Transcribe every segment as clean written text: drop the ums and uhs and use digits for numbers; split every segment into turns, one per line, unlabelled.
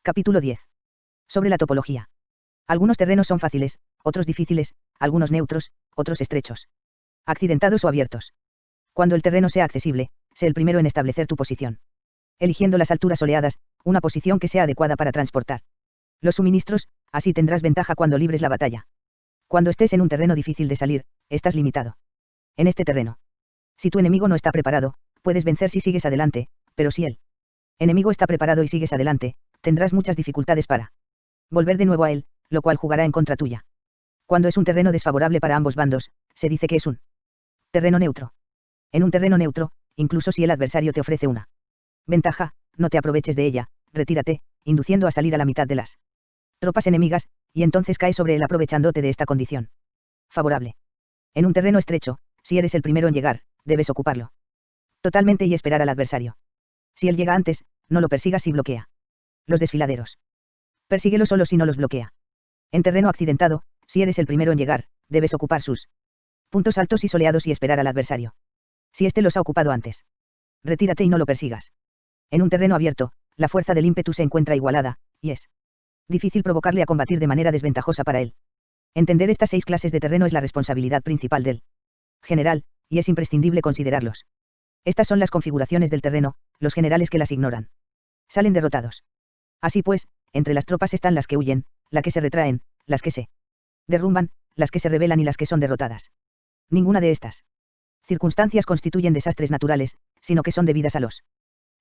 Capítulo 10. Sobre la topología. Algunos terrenos son fáciles, otros difíciles, algunos neutros, otros estrechos. Accidentados o abiertos. Cuando el terreno sea accesible, sé el primero en establecer tu posición. Eligiendo las alturas soleadas, una posición que sea adecuada para transportar los suministros, así tendrás ventaja cuando libres la batalla. Cuando estés en un terreno difícil de salir, estás limitado. En este terreno. Si tu enemigo no está preparado, puedes vencer si sigues adelante, pero si el enemigo está preparado y sigues adelante, tendrás muchas dificultades para volver de nuevo a él, lo cual jugará en contra tuya. Cuando es un terreno desfavorable para ambos bandos, se dice que es un terreno neutro. En un terreno neutro, incluso si el adversario te ofrece una ventaja, no te aproveches de ella, retírate, induciendo a salir a la mitad de las tropas enemigas, y entonces cae sobre él aprovechándote de esta condición favorable. En un terreno estrecho, si eres el primero en llegar, debes ocuparlo totalmente y esperar al adversario. Si él llega antes, no lo persigas y bloquea los desfiladeros. Persíguelo solo si no los bloquea. En terreno accidentado, si eres el primero en llegar, debes ocupar sus puntos altos y soleados y esperar al adversario. Si éste los ha ocupado antes, retírate y no lo persigas. En un terreno abierto, la fuerza del ímpetu se encuentra igualada, y es difícil provocarle a combatir de manera desventajosa para él. Entender estas 6 clases de terreno es la responsabilidad principal del general, y es imprescindible considerarlos. Estas son las configuraciones del terreno, los generales que las ignoran salen derrotados. Así pues, entre las tropas están las que huyen, las que se retraen, las que se derrumban, las que se rebelan y las que son derrotadas. Ninguna de estas circunstancias constituyen desastres naturales, sino que son debidas a los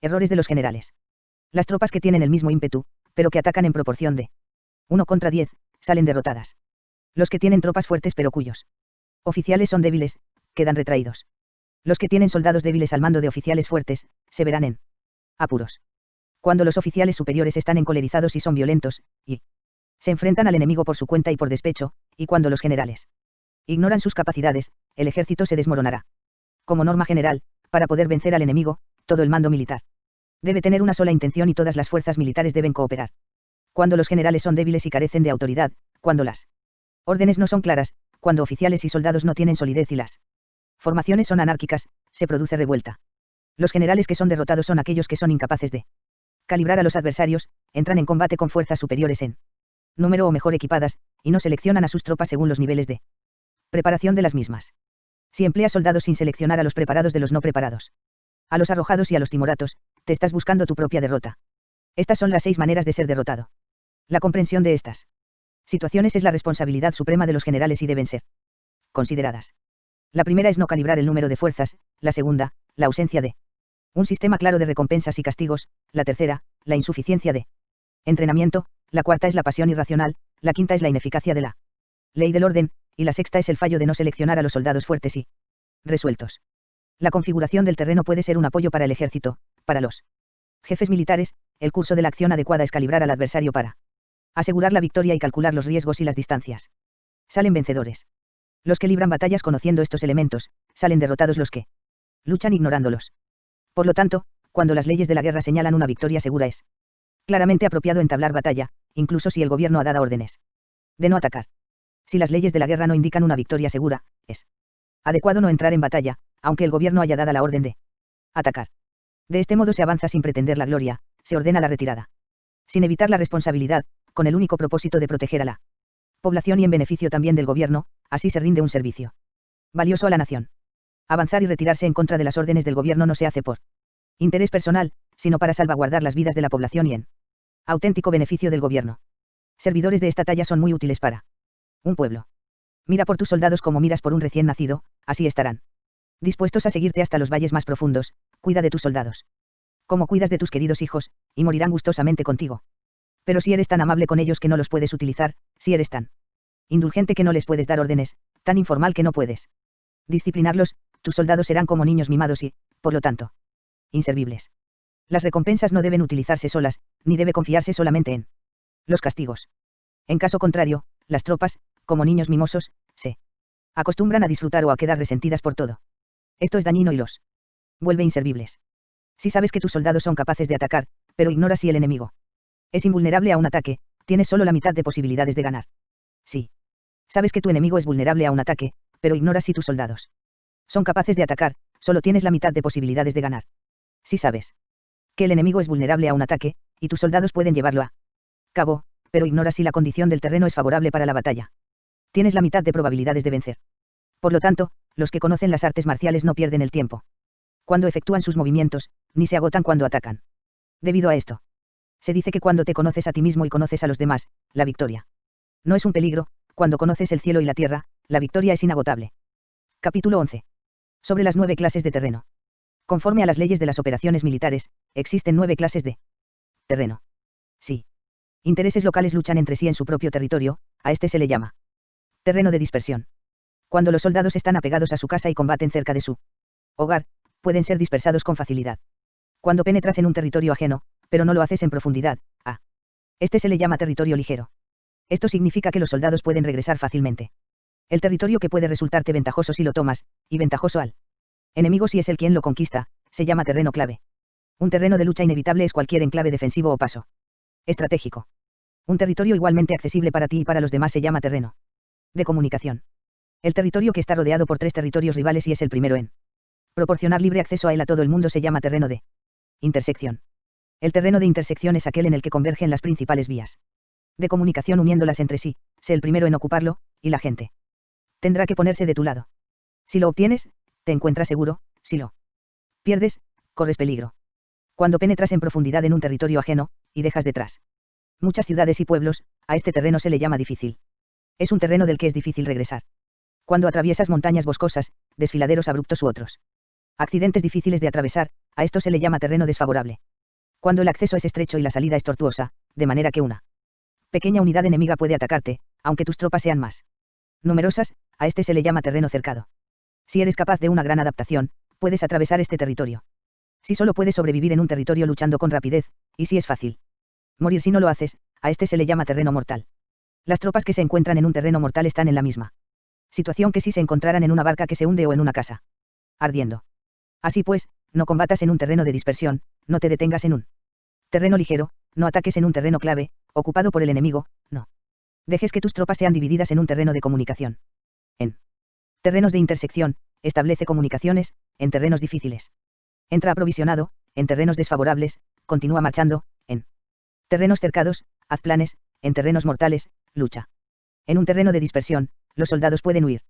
errores de los generales. Las tropas que tienen el mismo ímpetu, pero que atacan en proporción de 1 contra 10, salen derrotadas. Los que tienen tropas fuertes pero cuyos oficiales son débiles, quedan retraídos. Los que tienen soldados débiles al mando de oficiales fuertes, se verán en apuros. Cuando los oficiales superiores están encolerizados y son violentos, y se enfrentan al enemigo por su cuenta y por despecho, y cuando los generales ignoran sus capacidades, el ejército se desmoronará. Como norma general, para poder vencer al enemigo, todo el mando militar debe tener una sola intención y todas las fuerzas militares deben cooperar. Cuando los generales son débiles y carecen de autoridad, cuando las órdenes no son claras, cuando oficiales y soldados no tienen solidez y las formaciones son anárquicas, se produce revuelta. Los generales que son derrotados son aquellos que son incapaces de calibrar a los adversarios, entran en combate con fuerzas superiores en número o mejor equipadas, y no seleccionan a sus tropas según los niveles de preparación de las mismas. Si empleas soldados sin seleccionar a los preparados de los no preparados, a los arrojados y a los timoratos, te estás buscando tu propia derrota. Estas son las 6 maneras de ser derrotado. La comprensión de estas situaciones es la responsabilidad suprema de los generales y deben ser consideradas. La primera es no calibrar el número de fuerzas, la segunda, la ausencia de un sistema claro de recompensas y castigos, la tercera, la insuficiencia de entrenamiento, la cuarta es la pasión irracional, la quinta es la ineficacia de la ley del orden, y la sexta es el fallo de no seleccionar a los soldados fuertes y resueltos. La configuración del terreno puede ser un apoyo para el ejército, para los jefes militares, el curso de la acción adecuada es calibrar al adversario para asegurar la victoria y calcular los riesgos y las distancias. Salen vencedores los que libran batallas conociendo estos elementos, salen derrotados los que luchan ignorándolos. Por lo tanto, cuando las leyes de la guerra señalan una victoria segura es claramente apropiado entablar batalla, incluso si el gobierno ha dado órdenes de no atacar. Si las leyes de la guerra no indican una victoria segura, es adecuado no entrar en batalla, aunque el gobierno haya dado la orden de atacar. De este modo se avanza sin pretender la gloria, se ordena la retirada, sin evitar la responsabilidad, con el único propósito de proteger a la población y en beneficio también del gobierno, así se rinde un servicio valioso a la nación. Avanzar y retirarse en contra de las órdenes del gobierno no se hace por interés personal, sino para salvaguardar las vidas de la población y en auténtico beneficio del gobierno. Servidores de esta talla son muy útiles para un pueblo. Mira por tus soldados como miras por un recién nacido, así estarán dispuestos a seguirte hasta los valles más profundos. Cuida de tus soldados como cuidas de tus queridos hijos, y morirán gustosamente contigo. Pero si eres tan amable con ellos que no los puedes utilizar, si eres tan indulgente que no les puedes dar órdenes, tan informal que no puedes disciplinarlos, tus soldados serán como niños mimados y, por lo tanto, inservibles. Las recompensas no deben utilizarse solas, ni debe confiarse solamente en los castigos. En caso contrario, las tropas, como niños mimosos, se acostumbran a disfrutar o a quedar resentidas por todo. Esto es dañino y los vuelve inservibles. Si sabes que tus soldados son capaces de atacar, pero ignoras si el enemigo es invulnerable a un ataque, tienes solo la mitad de posibilidades de ganar. Sí. Sabes que tu enemigo es vulnerable a un ataque, pero ignoras si tus soldados son capaces de atacar, solo tienes la mitad de posibilidades de ganar. Si sabes que el enemigo es vulnerable a un ataque, y tus soldados pueden llevarlo a cabo, pero ignoras si la condición del terreno es favorable para la batalla. Tienes la mitad de probabilidades de vencer. Por lo tanto, los que conocen las artes marciales no pierden el tiempo. Cuando efectúan sus movimientos, ni se agotan cuando atacan. Debido a esto, se dice que cuando te conoces a ti mismo y conoces a los demás, la victoria no es un peligro. Cuando conoces el cielo y la tierra, la victoria es inagotable. Capítulo 11. Sobre las 9 clases de terreno. Conforme a las leyes de las operaciones militares, existen 9 clases de terreno. Sí. Intereses locales luchan entre sí en su propio territorio, a este se le llama terreno de dispersión. Cuando los soldados están apegados a su casa y combaten cerca de su hogar, pueden ser dispersados con facilidad. Cuando penetras en un territorio ajeno, pero no lo haces en profundidad, a este se le llama territorio ligero. Esto significa que los soldados pueden regresar fácilmente. El territorio que puede resultarte ventajoso si lo tomas, y ventajoso al enemigo si es él quien lo conquista, se llama terreno clave. Un terreno de lucha inevitable es cualquier enclave defensivo o paso estratégico. Un territorio igualmente accesible para ti y para los demás se llama terreno de comunicación. El territorio que está rodeado por 3 territorios rivales y es el primero en proporcionar libre acceso a él a todo el mundo se llama terreno de intersección. El terreno de intersección es aquel en el que convergen las principales vías de comunicación uniéndolas entre sí, sé el primero en ocuparlo, y la gente tendrá que ponerse de tu lado. Si lo obtienes, te encuentras seguro, si lo pierdes, corres peligro. Cuando penetras en profundidad en un territorio ajeno, y dejas detrás muchas ciudades y pueblos, a este terreno se le llama difícil. Es un terreno del que es difícil regresar. Cuando atraviesas montañas boscosas, desfiladeros abruptos u otros accidentes difíciles de atravesar, a esto se le llama terreno desfavorable. Cuando el acceso es estrecho y la salida es tortuosa, de manera que una pequeña unidad enemiga puede atacarte, aunque tus tropas sean más numerosas, a este se le llama terreno cercado. Si eres capaz de una gran adaptación, puedes atravesar este territorio. Si solo puedes sobrevivir en un territorio luchando con rapidez, y si es fácil morir si no lo haces, a este se le llama terreno mortal. Las tropas que se encuentran en un terreno mortal están en la misma situación que si se encontraran en una barca que se hunde o en una casa ardiendo. Así pues, no combatas en un terreno de dispersión, no te detengas en un terreno ligero, no ataques en un terreno clave, ocupado por el enemigo, no dejes que tus tropas sean divididas en un terreno de comunicación. En terrenos de intersección, establece comunicaciones, en terrenos difíciles. Entra aprovisionado, en terrenos desfavorables, continúa marchando, en terrenos cercados, haz planes, en terrenos mortales, lucha. En un terreno de dispersión, los soldados pueden huir.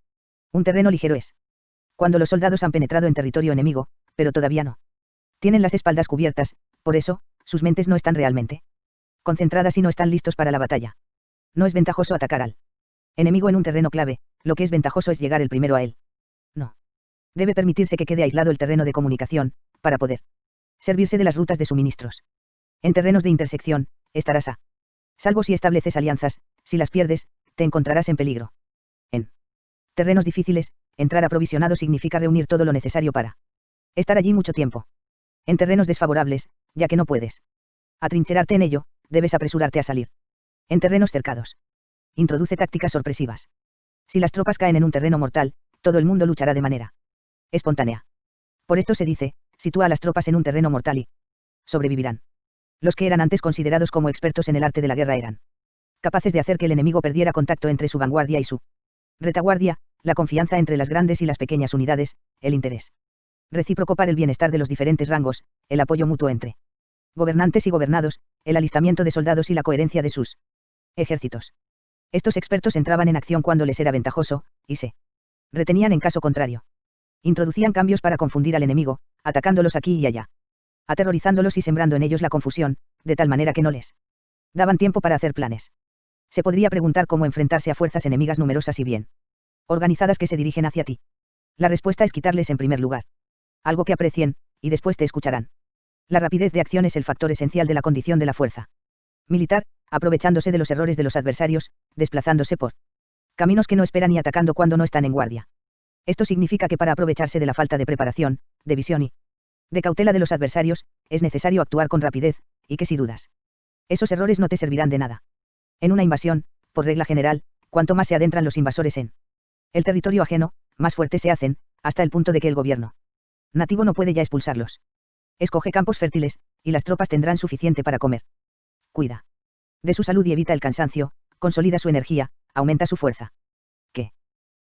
Un terreno ligero es cuando los soldados han penetrado en territorio enemigo, pero todavía no tienen las espaldas cubiertas, por eso, sus mentes no están realmente concentradas y no están listos para la batalla. No es ventajoso atacar al enemigo en un terreno clave, lo que es ventajoso es llegar el primero a él. No. Debe permitirse que quede aislado el terreno de comunicación, para poder servirse de las rutas de suministros. En terrenos de intersección, estarás a salvo si estableces alianzas, si las pierdes, te encontrarás en peligro. En terrenos difíciles, entrar aprovisionado significa reunir todo lo necesario para estar allí mucho tiempo. En terrenos desfavorables, ya que no puedes atrincherarte en ello, debes apresurarte a salir. En terrenos cercados, introduce tácticas sorpresivas. Si las tropas caen en un terreno mortal, todo el mundo luchará de manera espontánea. Por esto se dice, sitúa a las tropas en un terreno mortal y sobrevivirán. Los que eran antes considerados como expertos en el arte de la guerra eran capaces de hacer que el enemigo perdiera contacto entre su vanguardia y su retaguardia, la confianza entre las grandes y las pequeñas unidades, el interés recíproco para el bienestar de los diferentes rangos, el apoyo mutuo entre gobernantes y gobernados, el alistamiento de soldados y la coherencia de sus ejércitos. Estos expertos entraban en acción cuando les era ventajoso, y se retenían en caso contrario. Introducían cambios para confundir al enemigo, atacándolos aquí y allá, aterrorizándolos y sembrando en ellos la confusión, de tal manera que no les daban tiempo para hacer planes. Se podría preguntar cómo enfrentarse a fuerzas enemigas numerosas y bien organizadas que se dirigen hacia ti. La respuesta es quitarles en primer lugar algo que aprecien, y después te escucharán. La rapidez de acción es el factor esencial de la condición de la fuerza militar, aprovechándose de los errores de los adversarios, desplazándose por caminos que no esperan y atacando cuando no están en guardia. Esto significa que para aprovecharse de la falta de preparación, de visión y de cautela de los adversarios, es necesario actuar con rapidez, y que si dudas, esos errores no te servirán de nada. En una invasión, por regla general, cuanto más se adentran los invasores en el territorio ajeno, más fuertes se hacen, hasta el punto de que el gobierno nativo no puede ya expulsarlos. Escoge campos fértiles, y las tropas tendrán suficiente para comer. Cuida de su salud y evita el cansancio, consolida su energía, aumenta su fuerza. Que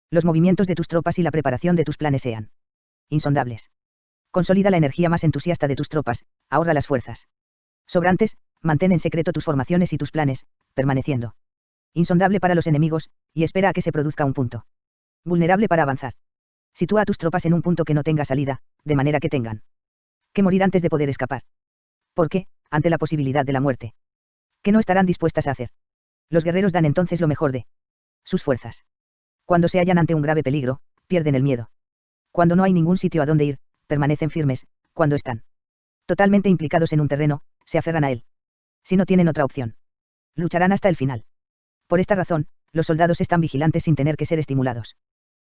los movimientos de tus tropas y la preparación de tus planes sean insondables. Consolida la energía más entusiasta de tus tropas, ahorra las fuerzas sobrantes, mantén en secreto tus formaciones y tus planes, permaneciendo insondable para los enemigos, y espera a que se produzca un punto vulnerable para avanzar. Sitúa a tus tropas en un punto que no tenga salida, de manera que tengan que morir antes de poder escapar. ¿Por qué? Ante la posibilidad de la muerte. ¿Qué no estarán dispuestas a hacer? Los guerreros dan entonces lo mejor de sus fuerzas. Cuando se hallan ante un grave peligro, pierden el miedo. Cuando no hay ningún sitio a donde ir, permanecen firmes. Cuando están totalmente implicados en un terreno, se aferran a él. Si no tienen otra opción, lucharán hasta el final. Por esta razón, los soldados están vigilantes sin tener que ser estimulados.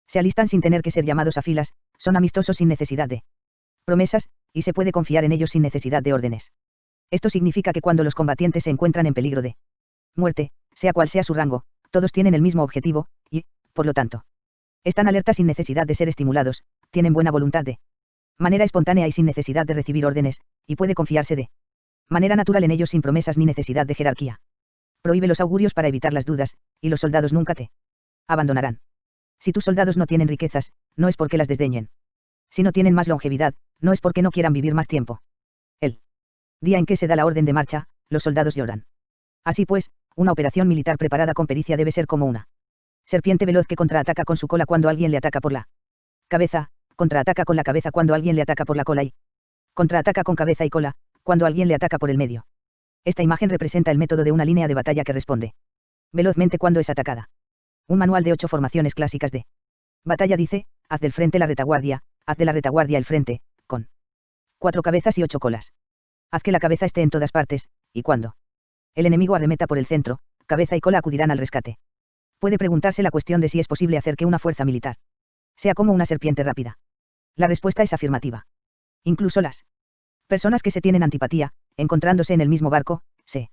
Se alistan sin tener que ser llamados a filas, son amistosos sin necesidad de promesas, y se puede confiar en ellos sin necesidad de órdenes. Esto significa que cuando los combatientes se encuentran en peligro de muerte, sea cual sea su rango, todos tienen el mismo objetivo, y, por lo tanto, están alertas sin necesidad de ser estimulados, tienen buena voluntad de manera espontánea y sin necesidad de recibir órdenes, y puede confiarse de manera natural en ellos sin promesas ni necesidad de jerarquía. Prohíbe los augurios para evitar las dudas, y los soldados nunca te abandonarán. Si tus soldados no tienen riquezas, no es porque las desdeñen. Si no tienen más longevidad, no es porque no quieran vivir más tiempo. El día en que se da la orden de marcha, los soldados lloran. Así pues, una operación militar preparada con pericia debe ser como una serpiente veloz que contraataca con su cola cuando alguien le ataca por la cabeza, contraataca con la cabeza cuando alguien le ataca por la cola y contraataca con cabeza y cola, cuando alguien le ataca por el medio. Esta imagen representa el método de una línea de batalla que responde velozmente cuando es atacada. Un manual de 8 formaciones clásicas de batalla dice: haz del frente la retaguardia, haz de la retaguardia el frente, con 4 cabezas y 8 colas. Haz que la cabeza esté en todas partes, y cuando el enemigo arremeta por el centro, cabeza y cola acudirán al rescate. Puede preguntarse la cuestión de si es posible hacer que una fuerza militar sea como una serpiente rápida. La respuesta es afirmativa. Incluso las personas que se tienen antipatía, encontrándose en el mismo barco, se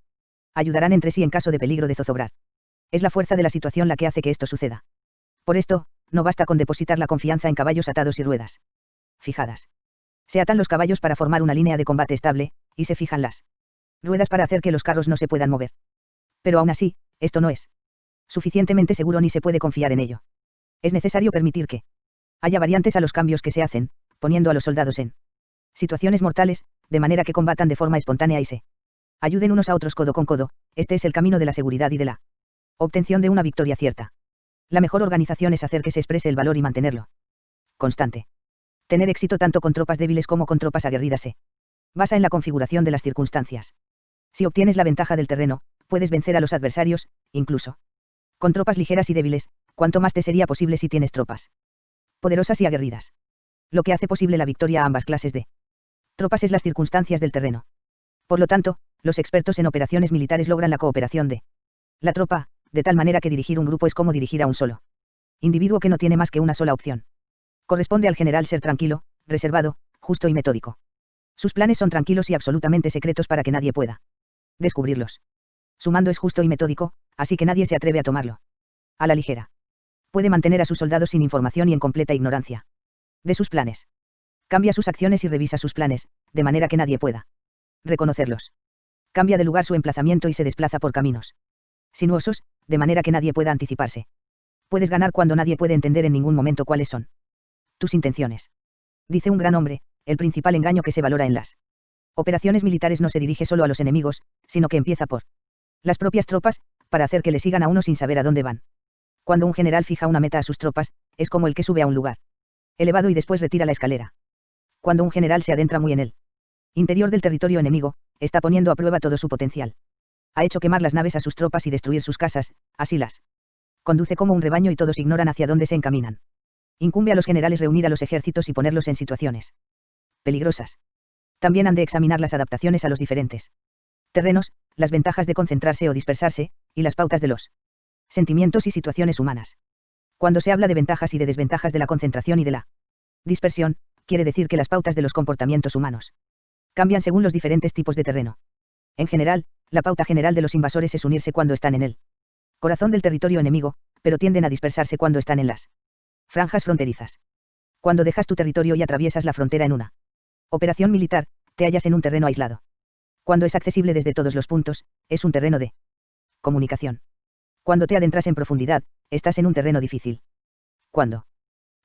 ayudarán entre sí en caso de peligro de zozobrar. Es la fuerza de la situación la que hace que esto suceda. Por esto, no basta con depositar la confianza en caballos atados y ruedas fijadas. Se atan los caballos para formar una línea de combate estable, y se fijan las ruedas para hacer que los carros no se puedan mover. Pero aún así, esto no es suficientemente seguro ni se puede confiar en ello. Es necesario permitir que haya variantes a los cambios que se hacen, poniendo a los soldados en situaciones mortales, de manera que combatan de forma espontánea y se ayuden unos a otros codo con codo. Este es el camino de la seguridad y de la obtención de una victoria cierta. La mejor organización es hacer que se exprese el valor y mantenerlo constante. Tener éxito tanto con tropas débiles como con tropas aguerridas se basa en la configuración de las circunstancias. Si obtienes la ventaja del terreno, puedes vencer a los adversarios, incluso con tropas ligeras y débiles, cuanto más te sería posible si tienes tropas poderosas y aguerridas. Lo que hace posible la victoria a ambas clases de tropas es las circunstancias del terreno. Por lo tanto, los expertos en operaciones militares logran la cooperación de la tropa, de tal manera que dirigir un grupo es como dirigir a un solo individuo que no tiene más que una sola opción. Corresponde al general ser tranquilo, reservado, justo y metódico. Sus planes son tranquilos y absolutamente secretos para que nadie pueda descubrirlos. Su mando es justo y metódico, así que nadie se atreve a tomarlo a la ligera. Puede mantener a sus soldados sin información y en completa ignorancia de sus planes. Cambia sus acciones y revisa sus planes, de manera que nadie pueda reconocerlos. Cambia de lugar su emplazamiento y se desplaza por caminos sinuosos, de manera que nadie pueda anticiparse. Puedes ganar cuando nadie puede entender en ningún momento cuáles son tus intenciones. Dice un gran hombre: el principal engaño que se valora en las operaciones militares no se dirige solo a los enemigos, sino que empieza por las propias tropas, para hacer que le sigan a uno sin saber a dónde van. Cuando un general fija una meta a sus tropas, es como el que sube a un lugar elevado y después retira la escalera. Cuando un general se adentra muy en el interior del territorio enemigo, está poniendo a prueba todo su potencial. Ha hecho quemar las naves a sus tropas y destruir sus casas, así las conduce como un rebaño y todos ignoran hacia dónde se encaminan. Incumbe a los generales reunir a los ejércitos y ponerlos en situaciones peligrosas. También han de examinar las adaptaciones a los diferentes terrenos, las ventajas de concentrarse o dispersarse, y las pautas de los sentimientos y situaciones humanas. Cuando se habla de ventajas y de desventajas de la concentración y de la dispersión, quiere decir que las pautas de los comportamientos humanos cambian según los diferentes tipos de terreno. En general, la pauta general de los invasores es unirse cuando están en el corazón del territorio enemigo, pero tienden a dispersarse cuando están en las franjas fronterizas. Cuando dejas tu territorio y atraviesas la frontera en una operación militar, te hallas en un terreno aislado. Cuando es accesible desde todos los puntos, es un terreno de comunicación. Cuando te adentras en profundidad, estás en un terreno difícil. Cuando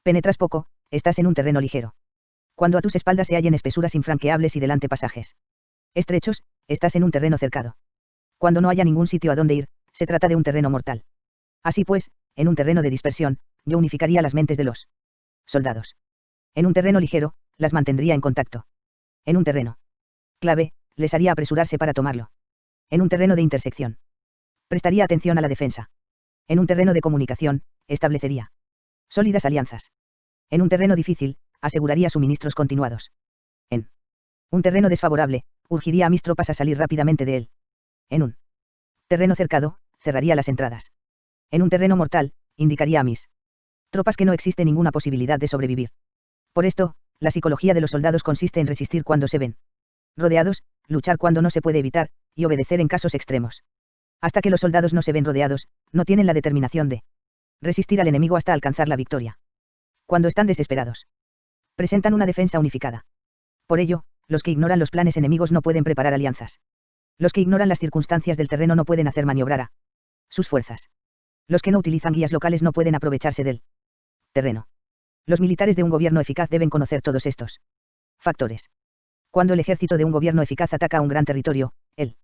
penetras poco, estás en un terreno ligero. Cuando a tus espaldas se hallen espesuras infranqueables y delante pasajes estrechos, estás en un terreno cercado. Cuando no haya ningún sitio a donde ir, se trata de un terreno mortal. Así pues, en un terreno de dispersión, yo unificaría las mentes de los soldados. En un terreno ligero, las mantendría en contacto. En un terreno clave, les haría apresurarse para tomarlo. En un terreno de intersección, prestaría atención a la defensa. En un terreno de comunicación, establecería sólidas alianzas. En un terreno difícil, aseguraría suministros continuados. En un terreno desfavorable, urgiría a mis tropas a salir rápidamente de él. En un terreno cercado, cerraría las entradas. En un terreno mortal, indicaría a mis tropas que no existe ninguna posibilidad de sobrevivir. Por esto, la psicología de los soldados consiste en resistir cuando se ven rodeados, luchar cuando no se puede evitar, y obedecer en casos extremos. Hasta que los soldados no se ven rodeados, no tienen la determinación de resistir al enemigo hasta alcanzar la victoria. Cuando están desesperados, presentan una defensa unificada. Por ello, los que ignoran los planes enemigos no pueden preparar alianzas. Los que ignoran las circunstancias del terreno no pueden hacer maniobrar a sus fuerzas. Los que no utilizan guías locales no pueden aprovecharse del terreno. Los militares de un gobierno eficaz deben conocer todos estos factores. Cuando el ejército de un gobierno eficaz ataca a un gran territorio, el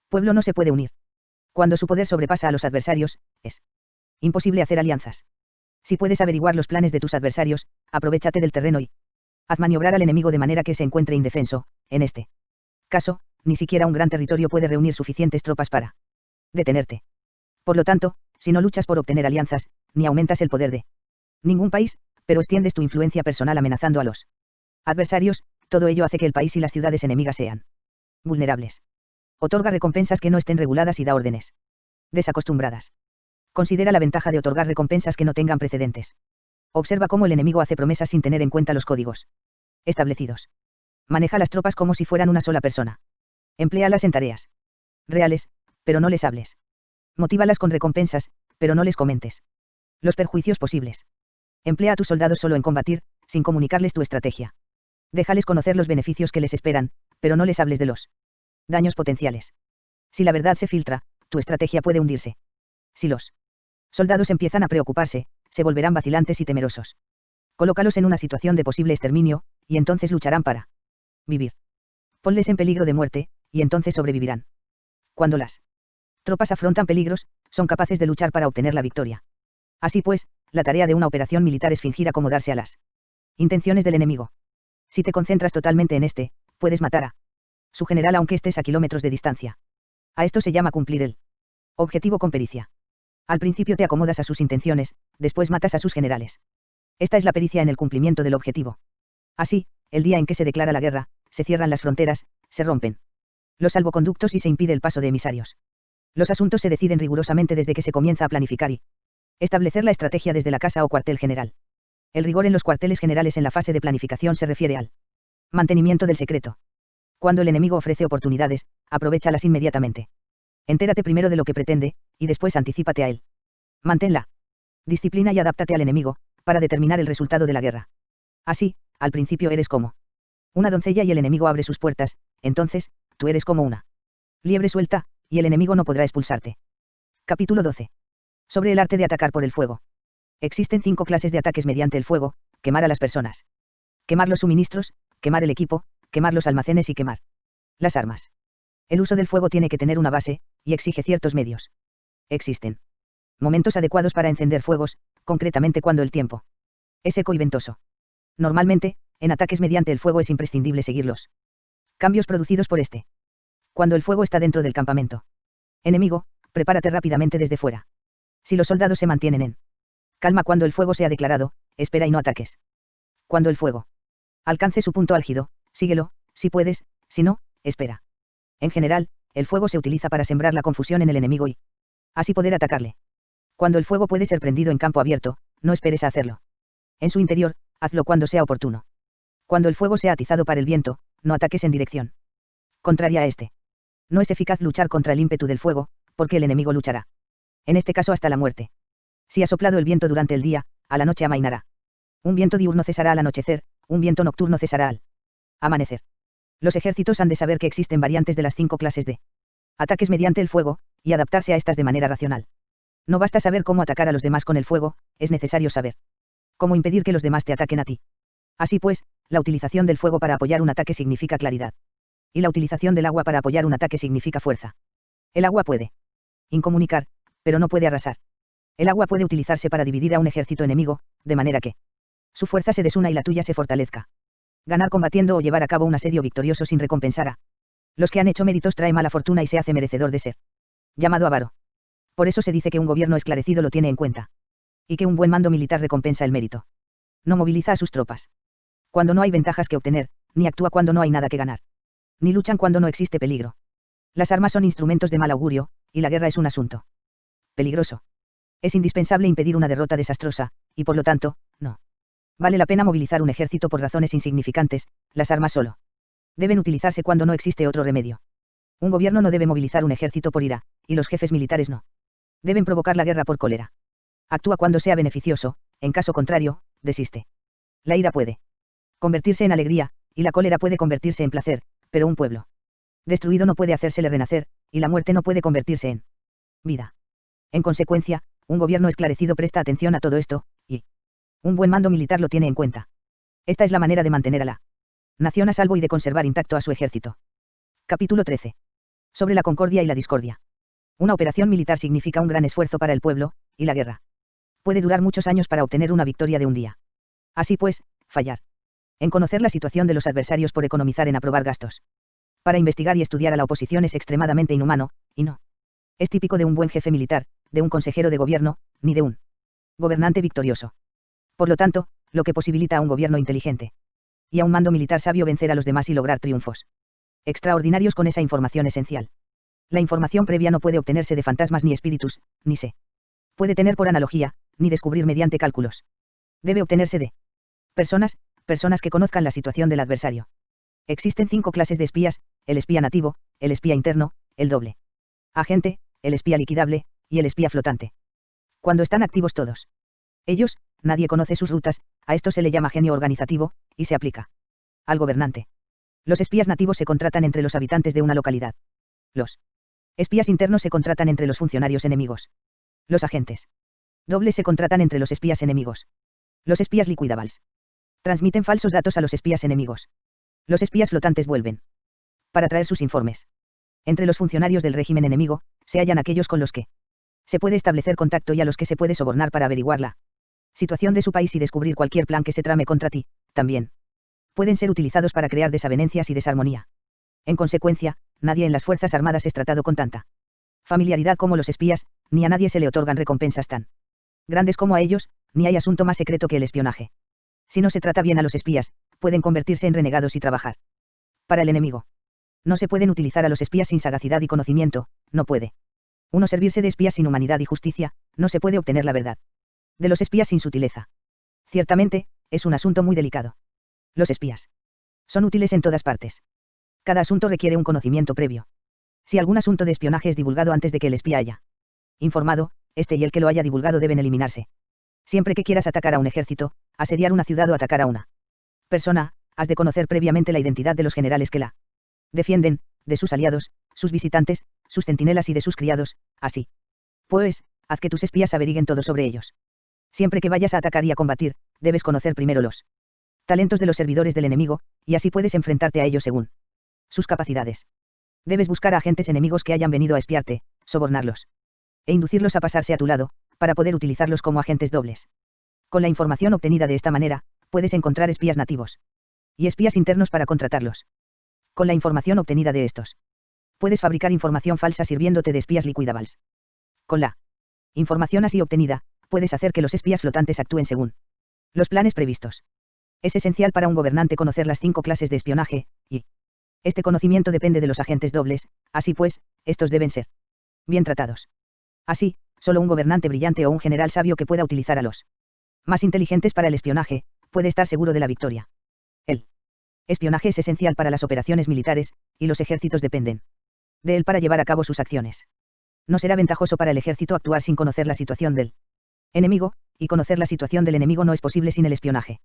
pueblo no se puede unir. Cuando su poder sobrepasa a los adversarios, es imposible hacer alianzas. Si puedes averiguar los planes de tus adversarios, aprovéchate del terreno y haz maniobrar al enemigo de manera que se encuentre indefenso. En este caso, ni siquiera un gran territorio puede reunir suficientes tropas para detenerte. Por lo tanto, si no luchas por obtener alianzas, ni aumentas el poder de ningún país, pero extiendes tu influencia personal amenazando a los adversarios, todo ello hace que el país y las ciudades enemigas sean vulnerables. Otorga recompensas que no estén reguladas y da órdenes desacostumbradas. Considera la ventaja de otorgar recompensas que no tengan precedentes. Observa cómo el enemigo hace promesas sin tener en cuenta los códigos establecidos. Maneja las tropas como si fueran una sola persona. Empléalas en tareas reales, pero no les hables. Motívalas con recompensas, pero no les comentes los perjuicios posibles. Emplea a tus soldados solo en combatir, sin comunicarles tu estrategia. Déjales conocer los beneficios que les esperan, pero no les hables de los daños potenciales. Si la verdad se filtra, tu estrategia puede hundirse. Si los soldados empiezan a preocuparse, se volverán vacilantes y temerosos. Colócalos en una situación de posible exterminio, y entonces lucharán para vivir. Ponles en peligro de muerte, y entonces sobrevivirán. Cuando las tropas afrontan peligros, son capaces de luchar para obtener la victoria. Así pues, la tarea de una operación militar es fingir acomodarse a las intenciones del enemigo. Si te concentras totalmente en este, puedes matar a su general aunque estés a kilómetros de distancia. A esto se llama cumplir el objetivo con pericia. Al principio te acomodas a sus intenciones, después matas a sus generales. Esta es la pericia en el cumplimiento del objetivo. Así, el día en que se declara la guerra, se cierran las fronteras, se rompen los salvoconductos y se impide el paso de emisarios. Los asuntos se deciden rigurosamente desde que se comienza a planificar y establecer la estrategia desde la casa o cuartel general. El rigor en los cuarteles generales en la fase de planificación se refiere al mantenimiento del secreto. Cuando el enemigo ofrece oportunidades, aprovéchalas inmediatamente. Entérate primero de lo que pretende, y después anticípate a él. Manténla disciplina y adáptate al enemigo, para determinar el resultado de la guerra. Así, al principio eres como una doncella y el enemigo abre sus puertas, entonces, tú eres como una liebre suelta, y el enemigo no podrá expulsarte. Capítulo 12. Sobre el arte de atacar por el fuego. Existen 5 clases de ataques mediante el fuego: quemar a las personas, quemar los suministros, quemar el equipo, quemar los almacenes y quemar las armas. El uso del fuego tiene que tener una base, y exige ciertos medios. Existen momentos adecuados para encender fuegos, concretamente cuando el tiempo es seco y ventoso. Normalmente, en ataques mediante el fuego es imprescindible seguir los cambios producidos por este. Cuando el fuego está dentro del campamento enemigo, prepárate rápidamente desde fuera. Si los soldados se mantienen en calma cuando el fuego se ha declarado, espera y no ataques. Cuando el fuego alcance su punto álgido, síguelo, si puedes, si no, espera. En general, el fuego se utiliza para sembrar la confusión en el enemigo y así poder atacarle. Cuando el fuego puede ser prendido en campo abierto, no esperes a hacerlo. En su interior, hazlo cuando sea oportuno. Cuando el fuego sea atizado para el viento, no ataques en dirección contraria a este. No es eficaz luchar contra el ímpetu del fuego, porque el enemigo luchará. En este caso hasta la muerte. Si ha soplado el viento durante el día, a la noche amainará. Un viento diurno cesará al anochecer, un viento nocturno cesará al amanecer. Los ejércitos han de saber que existen variantes de las 5 clases de ataques mediante el fuego, y adaptarse a estas de manera racional. No basta saber cómo atacar a los demás con el fuego, es necesario saber cómo impedir que los demás te ataquen a ti. Así pues, la utilización del fuego para apoyar un ataque significa claridad. Y la utilización del agua para apoyar un ataque significa fuerza. El agua puede incomunicar, pero no puede arrasar. El agua puede utilizarse para dividir a un ejército enemigo, de manera que su fuerza se desuna y la tuya se fortalezca. Ganar combatiendo o llevar a cabo un asedio victorioso sin recompensar a los que han hecho méritos trae mala fortuna y se hace merecedor de ser llamado avaro. Por eso se dice que un gobierno esclarecido lo tiene en cuenta. Y que un buen mando militar recompensa el mérito. No moviliza a sus tropas cuando no hay ventajas que obtener, ni actúa cuando no hay nada que ganar. Ni luchan cuando no existe peligro. Las armas son instrumentos de mal augurio, y la guerra es un asunto peligroso. Es indispensable impedir una derrota desastrosa, y por lo tanto, no vale la pena movilizar un ejército por razones insignificantes, las armas solo deben utilizarse cuando no existe otro remedio. Un gobierno no debe movilizar un ejército por ira, y los jefes militares no deben provocar la guerra por cólera. Actúa cuando sea beneficioso, en caso contrario, desiste. La ira puede convertirse en alegría, y la cólera puede convertirse en placer, pero un pueblo destruido no puede hacérsele renacer, y la muerte no puede convertirse en vida. En consecuencia, un gobierno esclarecido presta atención a todo esto, y un buen mando militar lo tiene en cuenta. Esta es la manera de mantener a la nación a salvo y de conservar intacto a su ejército. Capítulo 13. Sobre la concordia y la discordia. Una operación militar significa un gran esfuerzo para el pueblo, y la guerra puede durar muchos años para obtener una victoria de un día. Así pues, fallar en conocer la situación de los adversarios por economizar en aprobar gastos para investigar y estudiar a la oposición es extremadamente inhumano, y no es típico de un buen jefe militar, de un consejero de gobierno, ni de un gobernante victorioso. Por lo tanto, lo que posibilita a un gobierno inteligente y a un mando militar sabio vencer a los demás y lograr triunfos extraordinarios con esa información esencial. La información previa no puede obtenerse de fantasmas ni espíritus, ni se puede tener por analogía, ni descubrir mediante cálculos. Debe obtenerse de personas que conozcan la situación del adversario. Existen 5 clases de espías: el espía nativo, el espía interno, el doble agente, el espía liquidable, y el espía flotante. Cuando están activos todos ellos, nadie conoce sus rutas, a esto se le llama genio organizativo, y se aplica al gobernante. Los espías nativos se contratan entre los habitantes de una localidad. Los espías internos se contratan entre los funcionarios enemigos. Los agentes dobles se contratan entre los espías enemigos. Los espías liquidables transmiten falsos datos a los espías enemigos. Los espías flotantes vuelven para traer sus informes. Entre los funcionarios del régimen enemigo, se hallan aquellos con los que se puede establecer contacto y a los que se puede sobornar para averiguar la situación de su país y descubrir cualquier plan que se trame contra ti. También pueden ser utilizados para crear desavenencias y desarmonía. En consecuencia, nadie en las Fuerzas Armadas es tratado con tanta familiaridad como los espías, ni a nadie se le otorgan recompensas tan grandes como a ellos, ni hay asunto más secreto que el espionaje. Si no se trata bien a los espías, pueden convertirse en renegados y trabajar para el enemigo. No se pueden utilizar a los espías sin sagacidad y conocimiento, no puede uno servirse de espías sin humanidad y justicia, no se puede obtener la verdad de los espías sin sutileza. Ciertamente, es un asunto muy delicado. Los espías son útiles en todas partes. Cada asunto requiere un conocimiento previo. Si algún asunto de espionaje es divulgado antes de que el espía haya informado, este y el que lo haya divulgado deben eliminarse. Siempre que quieras atacar a un ejército, asediar una ciudad o atacar a una persona, has de conocer previamente la identidad de los generales que la defienden, de sus aliados, sus visitantes, sus centinelas y de sus criados, así pues, haz que tus espías averiguen todo sobre ellos. Siempre que vayas a atacar y a combatir, debes conocer primero los talentos de los servidores del enemigo, y así puedes enfrentarte a ellos según sus capacidades. Debes buscar a agentes enemigos que hayan venido a espiarte, sobornarlos e inducirlos a pasarse a tu lado, para poder utilizarlos como agentes dobles. Con la información obtenida de esta manera, puedes encontrar espías nativos y espías internos para contratarlos. Con la información obtenida de estos, puedes fabricar información falsa sirviéndote de espías liquidables. Con la información así obtenida, puedes hacer que los espías flotantes actúen según los planes previstos. Es esencial para un gobernante conocer las 5 clases de espionaje, y este conocimiento depende de los agentes dobles, así pues, estos deben ser bien tratados. Así, solo un gobernante brillante o un general sabio que pueda utilizar a los más inteligentes para el espionaje, puede estar seguro de la victoria. El espionaje es esencial para las operaciones militares, y los ejércitos dependen de él para llevar a cabo sus acciones. No será ventajoso para el ejército actuar sin conocer la situación del enemigo, y conocer la situación del enemigo no es posible sin el espionaje.